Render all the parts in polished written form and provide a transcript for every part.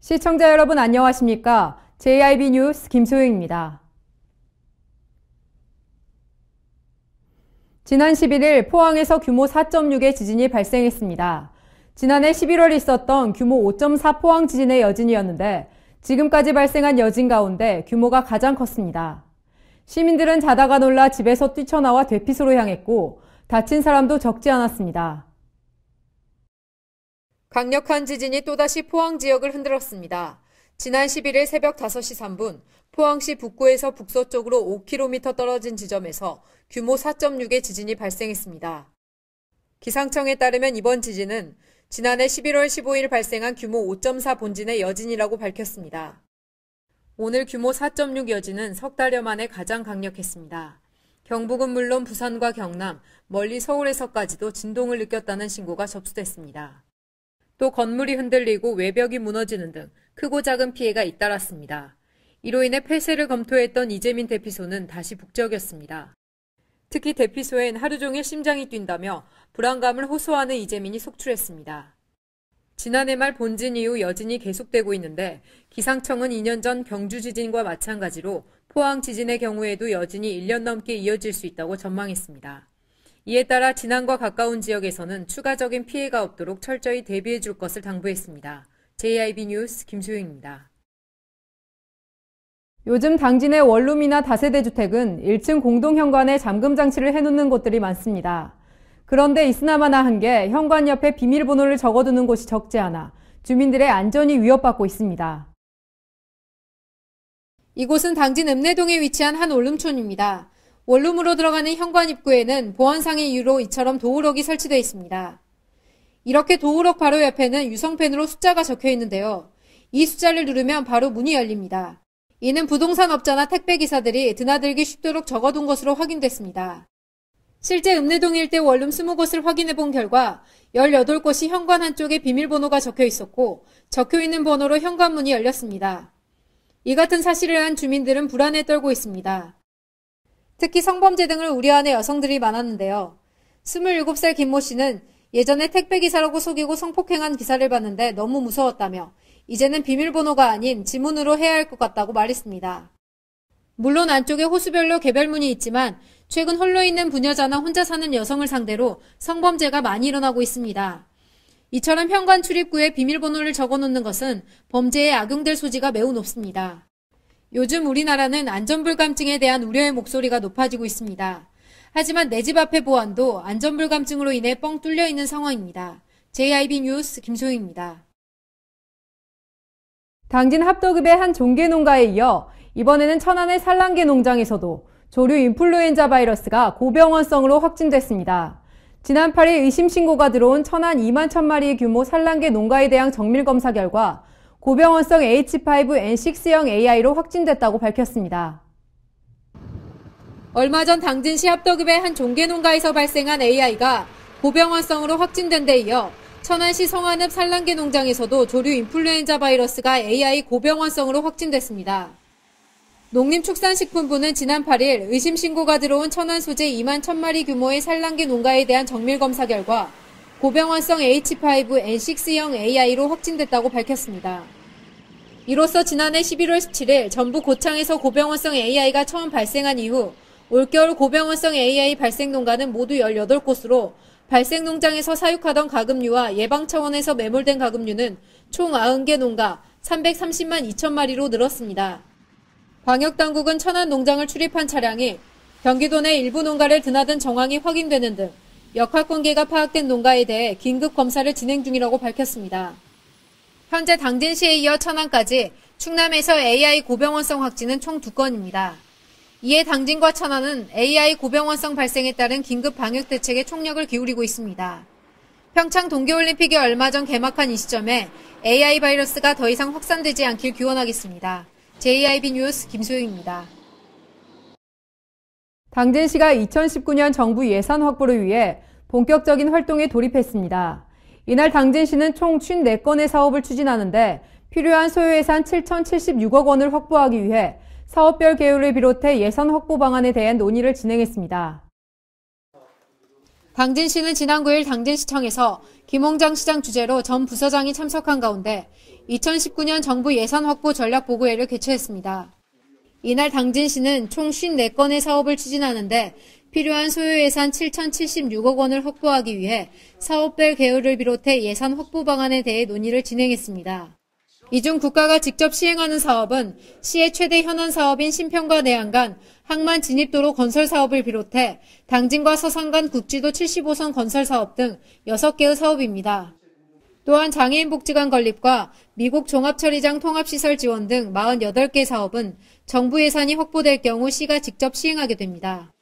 시청자 여러분 안녕하십니까? JIB 뉴스 김소영입니다. 지난 11일 포항에서 규모 4.6의 지진이 발생했습니다. 지난해 11월 있었던 규모 5.4 포항 지진의 여진이었는데 지금까지 발생한 여진 가운데 규모가 가장 컸습니다. 시민들은 자다가 놀라 집에서 뛰쳐나와 대피소로 향했고 다친 사람도 적지 않았습니다. 강력한 지진이 또다시 포항 지역을 흔들었습니다. 지난 11일 새벽 5시 3분 포항시 북구에서 북서쪽으로 5km 떨어진 지점에서 규모 4.6의 지진이 발생했습니다. 기상청에 따르면 이번 지진은 지난해 11월 15일 발생한 규모 5.4 본진의 여진이라고 밝혔습니다. 오늘 규모 4.6 여진은 석 달여 만에 가장 강력했습니다. 경북은 물론 부산과 경남, 멀리 서울에서까지도 진동을 느꼈다는 신고가 접수됐습니다. 또 건물이 흔들리고 외벽이 무너지는 등 크고 작은 피해가 잇따랐습니다. 이로 인해 폐쇄를 검토했던 이재민 대피소는 다시 북적였습니다. 특히 대피소엔 하루 종일 심장이 뛴다며 불안감을 호소하는 이재민이 속출했습니다. 지난해 말 본진 이후 여진이 계속되고 있는데 기상청은 2년 전 경주 지진과 마찬가지로 포항 지진의 경우에도 여진이 1년 넘게 이어질 수 있다고 전망했습니다. 이에 따라 진안과 가까운 지역에서는 추가적인 피해가 없도록 철저히 대비해 줄 것을 당부했습니다. JIB 뉴스 김소영입니다. 요즘 당진의 원룸이나 다세대 주택은 1층 공동현관에 잠금 장치를 해놓는 곳들이 많습니다. 그런데 있으나마나 한 게 현관 옆에 비밀번호를 적어두는 곳이 적지 않아 주민들의 안전이 위협받고 있습니다. 이곳은 당진 읍내동에 위치한 한 원룸촌입니다. 원룸으로 들어가는 현관 입구에는 보안상의 이유로 이처럼 도우럭이 설치되어 있습니다. 이렇게 도우럭 바로 옆에는 유성펜으로 숫자가 적혀 있는데요. 이 숫자를 누르면 바로 문이 열립니다. 이는 부동산 업자나 택배기사들이 드나들기 쉽도록 적어둔 것으로 확인됐습니다. 실제 읍내동 일대 원룸 20곳을 확인해 본 결과 18곳이 현관 한쪽에 비밀번호가 적혀 있었고 적혀 있는 번호로 현관문이 열렸습니다. 이 같은 사실을 안 주민들은 불안에 떨고 있습니다. 특히 성범죄 등을 우려하는 여성들이 많았는데요. 27살 김모 씨는 예전에 택배기사라고 속이고 성폭행한 기사를 봤는데 너무 무서웠다며 이제는 비밀번호가 아닌 지문으로 해야 할 것 같다고 말했습니다. 물론 안쪽에 호수별로 개별문이 있지만 최근 홀로 있는 부녀자나 혼자 사는 여성을 상대로 성범죄가 많이 일어나고 있습니다. 이처럼 현관 출입구에 비밀번호를 적어놓는 것은 범죄에 악용될 소지가 매우 높습니다. 요즘 우리나라는 안전불감증에 대한 우려의 목소리가 높아지고 있습니다. 하지만 내 집 앞의 보안도 안전불감증으로 인해 뻥 뚫려 있는 상황입니다. JIB 뉴스 김소영입니다. 당진 합덕읍의 한 종개 농가에 이어 이번에는 천안의 산란개 농장에서도 조류 인플루엔자 바이러스가 고병원성으로 확진됐습니다. 지난 8일 의심 신고가 들어온 천안 2만 1000마리 규모 산란개 농가에 대한 정밀 검사 결과 고병원성 H5N6형 AI로 확진됐다고 밝혔습니다. 얼마 전 당진시 합덕읍의 한 종개 농가에서 발생한 AI가 고병원성으로 확진된 데 이어 천안시 성안읍 산란개 농장에서도 조류 인플루엔자 바이러스가 AI 고병원성으로 확진됐습니다. 농림축산식품부는 지난 8일 의심 신고가 들어온 천안 소재 2만 1000마리 규모의 산란개 농가에 대한 정밀 검사 결과 고병원성 H5N6형 AI로 확진됐다고 밝혔습니다. 이로써 지난해 11월 17일 전북 고창에서 고병원성 AI가 처음 발생한 이후 올겨울 고병원성 AI 발생 농가는 모두 18곳으로 발생 농장에서 사육하던 가금류와 예방 차원에서 매몰된 가금류는 총 90개 농가 330만 2천 마리로 늘었습니다. 광역당국은 천안 농장을 출입한 차량이 경기도 내 일부 농가를 드나든 정황이 확인되는 등 역학관계가 파악된 농가에 대해 긴급 검사를 진행 중이라고 밝혔습니다. 현재 당진시에 이어 천안까지 충남에서 AI 고병원성 확진은 총 2건입니다. 이에 당진과 천안은 AI 고병원성 발생에 따른 긴급 방역 대책에 총력을 기울이고 있습니다. 평창 동계올림픽이 얼마 전 개막한 이 시점에 AI 바이러스가 더 이상 확산되지 않길 기원하겠습니다. JIB 뉴스 김소영입니다. 당진시가 2019년 정부 예산 확보를 위해 본격적인 활동에 돌입했습니다. 이날 당진시는 총 54건의 사업을 추진하는데 필요한 소요예산 7,076억 원을 확보하기 위해 사업별 계율을 비롯해 예산 확보 방안에 대한 논의를 진행했습니다. 당진시는 지난 9일 당진시청에서 김홍장 시장 주재로 전 부서장이 참석한 가운데 2019년 정부 예산 확보 전략 보고회를 개최했습니다. 이날 당진시는 총 54건의 사업을 추진하는데 필요한 소요 예산 7,076억 원을 확보하기 위해 사업별 계열을 비롯해 예산 확보 방안에 대해 논의를 진행했습니다. 이 중 국가가 직접 시행하는 사업은 시의 최대 현안 사업인 신평과 내양 간 항만 진입도로 건설 사업을 비롯해 당진과 서산 간 국지도 75선 건설 사업 등 6개의 사업입니다. 또한 장애인 복지관 건립과 미국 종합처리장 통합시설 지원 등 48개 사업은 정부 예산이 확보될 경우 시가 직접 시행하게 됩니다.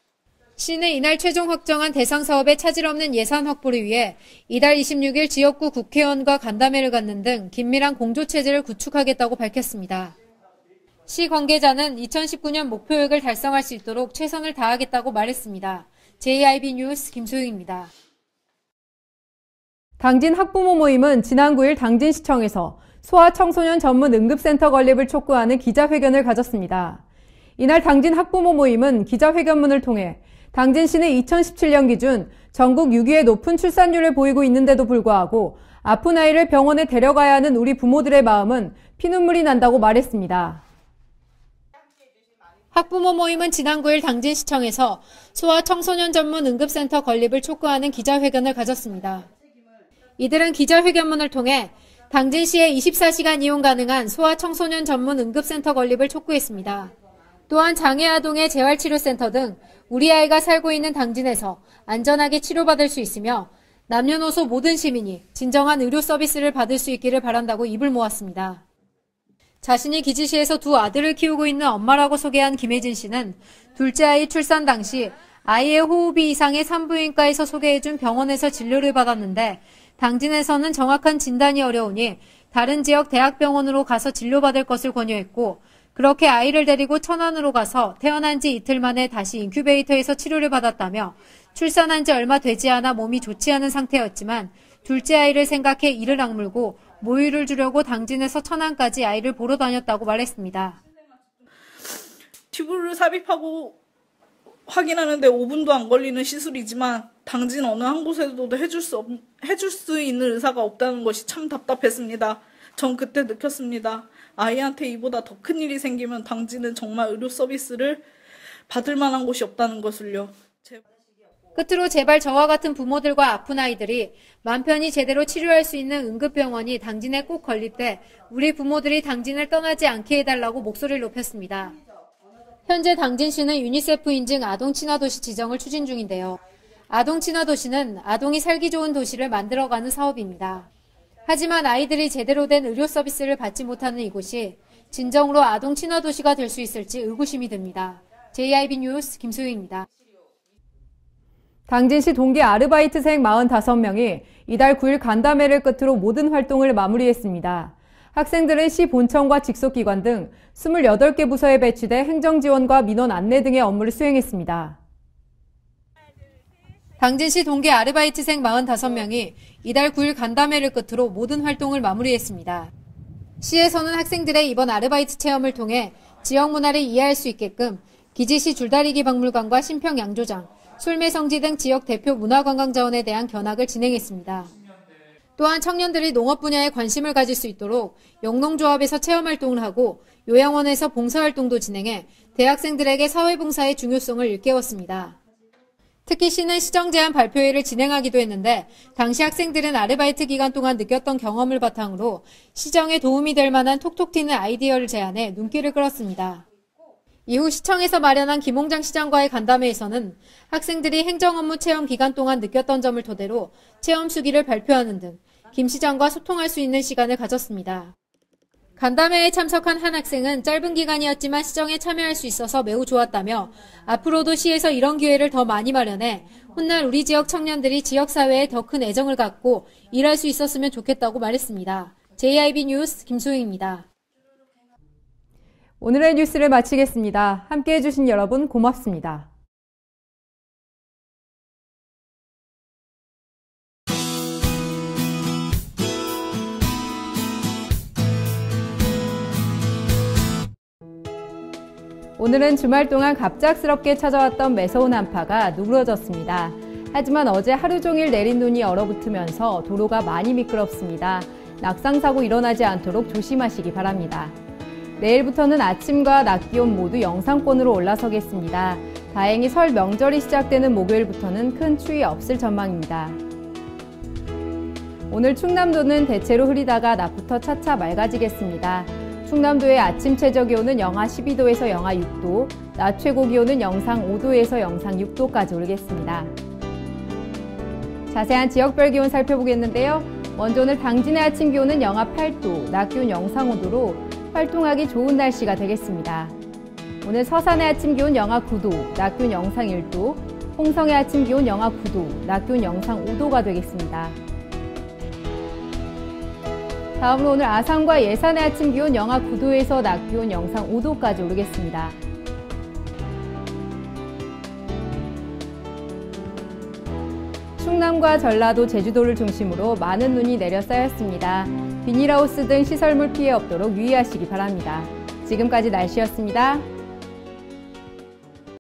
시는 이날 최종 확정한 대상 사업에 차질 없는 예산 확보를 위해 이달 26일 지역구 국회의원과 간담회를 갖는 등 긴밀한 공조체제를 구축하겠다고 밝혔습니다. 시 관계자는 2019년 목표액을 달성할 수 있도록 최선을 다하겠다고 말했습니다. JIB 뉴스 김소영입니다. 당진 학부모 모임은 지난 9일 당진시청에서 소아청소년 전문 응급센터 건립을 촉구하는 기자회견을 가졌습니다. 이날 당진 학부모 모임은 기자회견문을 통해 당진시는 2017년 기준 전국 6위의 높은 출산율을 보이고 있는데도 불구하고 아픈 아이를 병원에 데려가야 하는 우리 부모들의 마음은 피눈물이 난다고 말했습니다. 학부모 모임은 지난 9일 당진시청에서 소아청소년 전문 응급센터 건립을 촉구하는 기자회견을 가졌습니다. 이들은 기자회견문을 통해 당진시에 24시간 이용 가능한 소아청소년 전문 응급센터 건립을 촉구했습니다. 또한 장애아동의 재활치료센터 등 우리 아이가 살고 있는 당진에서 안전하게 치료받을 수 있으며 남녀노소 모든 시민이 진정한 의료 서비스를 받을 수 있기를 바란다고 입을 모았습니다. 자신이 기지시에서 두 아들을 키우고 있는 엄마라고 소개한 김혜진 씨는 둘째 아이 출산 당시 아이의 호흡이 이상의 산부인과에서 소개해준 병원에서 진료를 받았는데 당진에서는 정확한 진단이 어려우니 다른 지역 대학병원으로 가서 진료받을 것을 권유했고 그렇게 아이를 데리고 천안으로 가서 태어난 지 이틀 만에 다시 인큐베이터에서 치료를 받았다며 출산한 지 얼마 되지 않아 몸이 좋지 않은 상태였지만 둘째 아이를 생각해 이를 악물고 모유를 주려고 당진에서 천안까지 아이를 보러 다녔다고 말했습니다. 튜브를 삽입하고 확인하는데 5분도 안 걸리는 시술이지만 당진 어느 한 곳에서도 해줄 수 있는 의사가 없다는 것이 참 답답했습니다. 전 그때 느꼈습니다. 아이한테 이보다 더 큰 일이 생기면 당진은 정말 의료 서비스를 받을 만한 곳이 없다는 것을요. 끝으로 제발 저와 같은 부모들과 아픈 아이들이 맘 편히 제대로 치료할 수 있는 응급병원이 당진에 꼭 건립돼 우리 부모들이 당진을 떠나지 않게 해달라고 목소리를 높였습니다. 현재 당진시는 유니세프 인증 아동친화도시 지정을 추진 중인데요. 아동친화도시는 아동이 살기 좋은 도시를 만들어가는 사업입니다. 하지만 아이들이 제대로 된 의료 서비스를 받지 못하는 이곳이 진정으로 아동 친화 도시가 될 수 있을지 의구심이 듭니다. JIB 뉴스 김소희입니다. 당진시 동기 아르바이트생 45명이 이달 9일 간담회를 끝으로 모든 활동을 마무리했습니다. 학생들은 시 본청과 직속기관 등 28개 부서에 배치돼 행정지원과 민원 안내 등의 업무를 수행했습니다. 당진시 동기 아르바이트생 45명이 이달 9일 간담회를 끝으로 모든 활동을 마무리했습니다. 시에서는 학생들의 이번 아르바이트 체험을 통해 지역 문화를 이해할 수 있게끔 기지시 줄다리기 박물관과 신평 양조장, 술매성지 등 지역 대표 문화관광자원에 대한 견학을 진행했습니다. 또한 청년들이 농업 분야에 관심을 가질 수 있도록 영농조합에서 체험활동을 하고 요양원에서 봉사활동도 진행해 대학생들에게 사회봉사의 중요성을 일깨웠습니다. 특히 시는 시정 제안 발표회를 진행하기도 했는데 당시 학생들은 아르바이트 기간 동안 느꼈던 경험을 바탕으로 시정에 도움이 될 만한 톡톡 튀는 아이디어를 제안해 눈길을 끌었습니다. 이후 시청에서 마련한 김홍장 시장과의 간담회에서는 학생들이 행정 업무 체험 기간 동안 느꼈던 점을 토대로 체험 수기를 발표하는 등 김 시장과 소통할 수 있는 시간을 가졌습니다. 간담회에 참석한 한 학생은 짧은 기간이었지만 시정에 참여할 수 있어서 매우 좋았다며 앞으로도 시에서 이런 기회를 더 많이 마련해 훗날 우리 지역 청년들이 지역사회에 더 큰 애정을 갖고 일할 수 있었으면 좋겠다고 말했습니다. JIB 뉴스 김소영입니다. 오늘의 뉴스를 마치겠습니다. 함께해 주신 여러분 고맙습니다. 오늘은 주말 동안 갑작스럽게 찾아왔던 매서운 한파가 누그러졌습니다. 하지만 어제 하루 종일 내린 눈이 얼어붙으면서 도로가 많이 미끄럽습니다. 낙상사고 일어나지 않도록 조심하시기 바랍니다. 내일부터는 아침과 낮 기온 모두 영상권으로 올라서겠습니다. 다행히 설 명절이 시작되는 목요일부터는 큰 추위 없을 전망입니다. 오늘 충남도는 대체로 흐리다가 낮부터 차차 맑아지겠습니다. 충남도의 아침 최저 기온은 영하 12도에서 영하 6도, 낮 최고 기온은 영상 5도에서 영상 6도까지 오르겠습니다. 자세한 지역별 기온 살펴보겠는데요. 먼저 오늘 당진의 아침 기온은 영하 8도, 낮 기온 영상 5도로 활동하기 좋은 날씨가 되겠습니다. 오늘 서산의 아침 기온 영하 9도, 낮 기온 영상 1도, 홍성의 아침 기온 영하 9도, 낮 기온 영상 5도가 되겠습니다. 다음으로 오늘 아산과 예산의 아침 기온 영하 9도에서 낮 기온 영상 5도까지 오르겠습니다. 충남과 전라도, 제주도를 중심으로 많은 눈이 내려 쌓였습니다. 비닐하우스 등 시설물 피해 없도록 유의하시기 바랍니다. 지금까지 날씨였습니다.